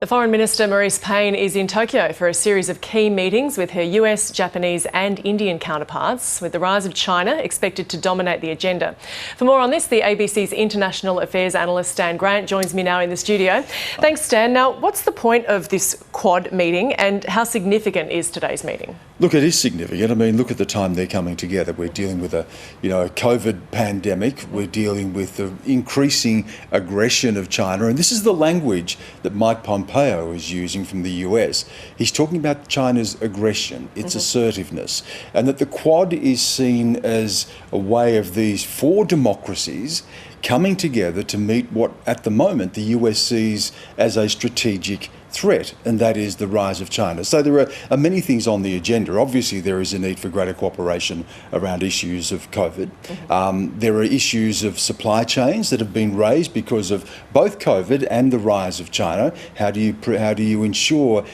The Foreign Minister Marise Payne is in Tokyo for a series of key meetings with her US, Japanese and Indian counterparts, with the rise of China expected to dominate the agenda. For more on this, the ABC's international affairs analyst Stan Grant joins me now in the studio. Thanks, Stan. Now, what's the point of this Quad meeting and how significant is today's meeting? Look, it is significant. I mean, look at the time they're coming together. We're dealing with a COVID pandemic. We're dealing with the increasing aggression of China. And this is the language that Mike Pompeo is using from the US. He's talking about China's aggression, its assertiveness, and that the Quad is seen as a way of these four democracies coming together to meet what, at the moment, the US sees as a strategic threat, and that is the rise of China. So there are many things on the agenda. Obviously, there is a need for greater cooperation around issues of COVID. There are issues of supply chains that have been raised because of both COVID and the rise of China. How do you ensure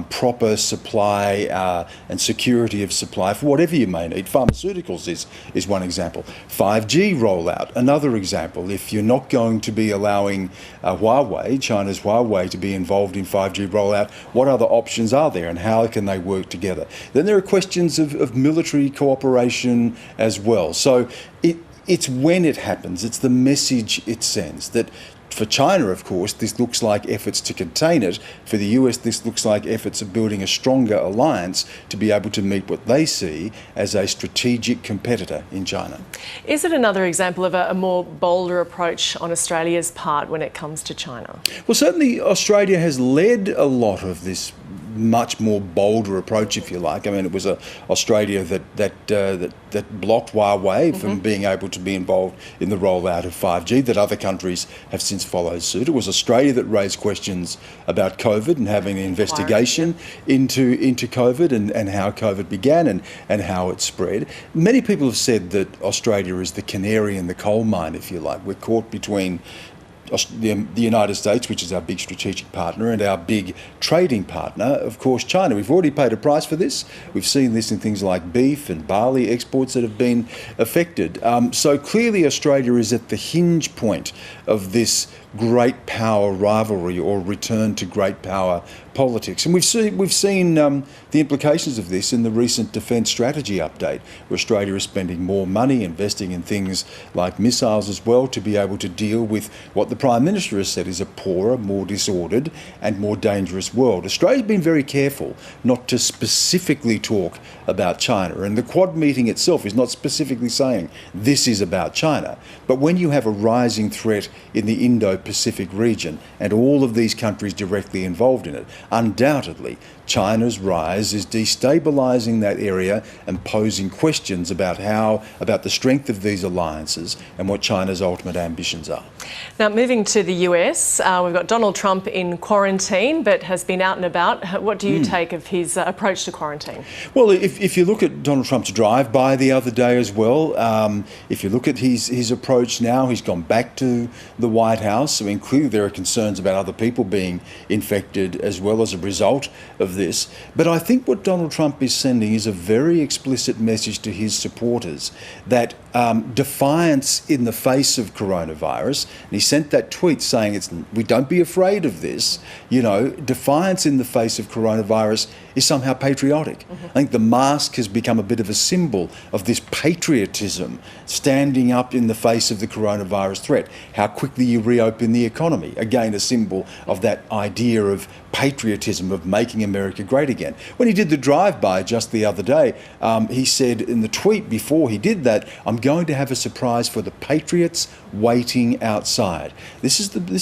proper supply and security of supply for whatever you may need? Pharmaceuticals is one example. 5G rollout, another example. If you're not going to be allowing China's Huawei, to be involved in 5G rollout, what other options are there and how can they work together? Then there are questions of military cooperation as well. So it's when it happens, it's the message it sends that for China, of course, this looks like efforts to contain it. For the US, this looks like efforts of building a stronger alliance to be able to meet what they see as a strategic competitor in China. Is it another example of a more bolder approach on Australia's part when it comes to China? Well, certainly Australia has led a lot of this much more bolder approach, if you like. I mean, it was Australia that blocked Huawei from being able to be involved in the rollout of 5G, that other countries have since followed suit. It was Australia that raised questions about COVID and having an investigation into COVID and how COVID began and how it spread. Many people have said that Australia is the canary in the coal mine, if you like. We're caught between the United States, which is our big strategic partner, and our big trading partner, of course, China. We've already paid a price for this. We've seen this in things like beef and barley exports that have been affected. So clearly Australia is at the hinge point of this great power rivalry or return to great power politics. And we've seen the implications of this in the recent defence strategy update, where Australia is spending more money investing in things like missiles as well to be able to deal with what the Prime Minister has said is a poorer, more disordered and more dangerous world. Australia's been very careful not to specifically talk about China, and the Quad meeting itself is not specifically saying this is about China. But when you have a rising threat in the Indo-Pacific region and all of these countries directly involved in it, undoubtedly China's rise is destabilising that area and posing questions about the strength of these alliances and what China's ultimate ambitions are. Now, moving to the US, we've got Donald Trump in quarantine but has been out and about. What do you take of his approach to quarantine? Well, if you look at Donald Trump's drive-by the other day as well, if you look at his approach now, he's gone back to the White House. I mean, clearly there are concerns about other people being infected as well as a result of this. But I think what Donald Trump is sending is a very explicit message to his supporters that defiance in the face of coronavirus, and he sent that tweet saying we don't be afraid of this, defiance in the face of coronavirus is somehow patriotic. I think the mask has become a bit of a symbol of this patriotism, standing up in the face of the coronavirus threat. How quickly you reopen the economy, again a symbol of that idea of patriotism, of making America great again. When he did the drive-by just the other day, he said in the tweet before he did that, "I'm going to have a surprise for the patriots waiting outside." This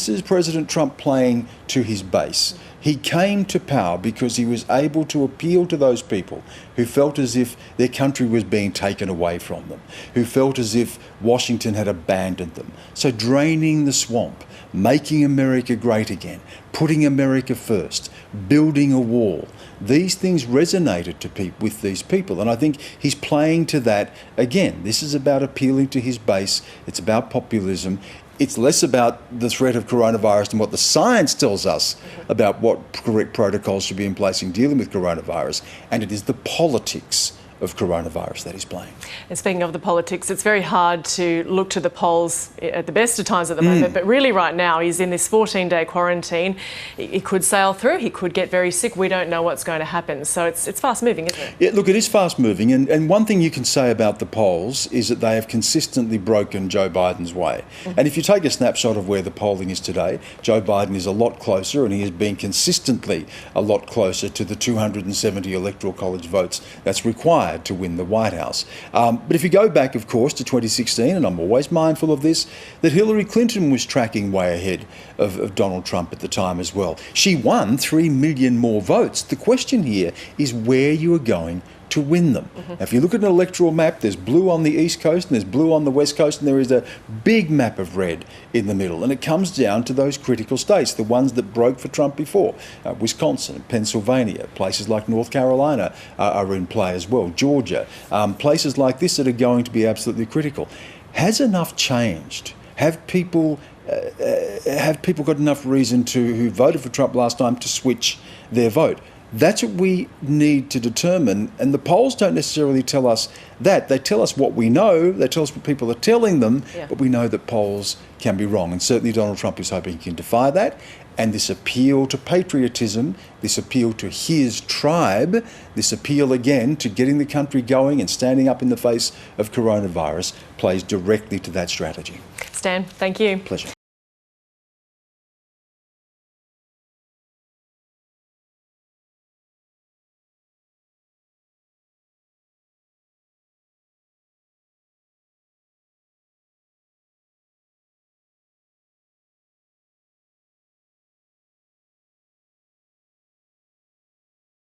is President Trump playing to his base. He came to power because he was able to appeal to those people who felt as if their country was being taken away from them, who felt as if Washington had abandoned them. So draining the swamp, making America great again, putting America first, building a wall. These things resonated with these people, and I think he's playing to that again. This is about appealing to his base. It's about populism. It's less about the threat of coronavirus and what the science tells us about what correct protocols should be in place in dealing with coronavirus, and it is the politics of coronavirus that he's playing. And speaking of the politics, it's very hard to look to the polls at the best of times at the moment, but really right now he's in this 14-day quarantine. He could sail through, he could get very sick. We don't know what's going to happen. So it's fast-moving, isn't it? Yeah, look, it is fast-moving, and one thing you can say about the polls is that they have consistently broken Joe Biden's way. And if you take a snapshot of where the polling is today, Joe Biden is a lot closer, and he has been consistently a lot closer to the 270 Electoral College votes that's required to win the White House. But if you go back, of course, to 2016, and I'm always mindful of this, that Hillary Clinton was tracking way ahead of Donald Trump at the time as well. She won 3 million more votes. The question here is where you are going to win them. Now, if you look at an electoral map, there's blue on the east coast and there's blue on the west coast, and there is a big map of red in the middle. And it comes down to those critical states, the ones that broke for Trump before. Wisconsin, Pennsylvania, places like North Carolina are in play as well, Georgia, places like this that are going to be absolutely critical. Has enough changed? Have people got enough reason who voted for Trump last time to switch their vote? That's what we need to determine, and the polls don't necessarily tell us that. They tell us what we know, they tell us what people are telling them, but we know that polls can be wrong, and certainly Donald Trump is hoping he can defy that. And this appeal to patriotism, this appeal to his tribe, this appeal again to getting the country going and standing up in the face of coronavirus plays directly to that strategy. Stan, thank you. Pleasure.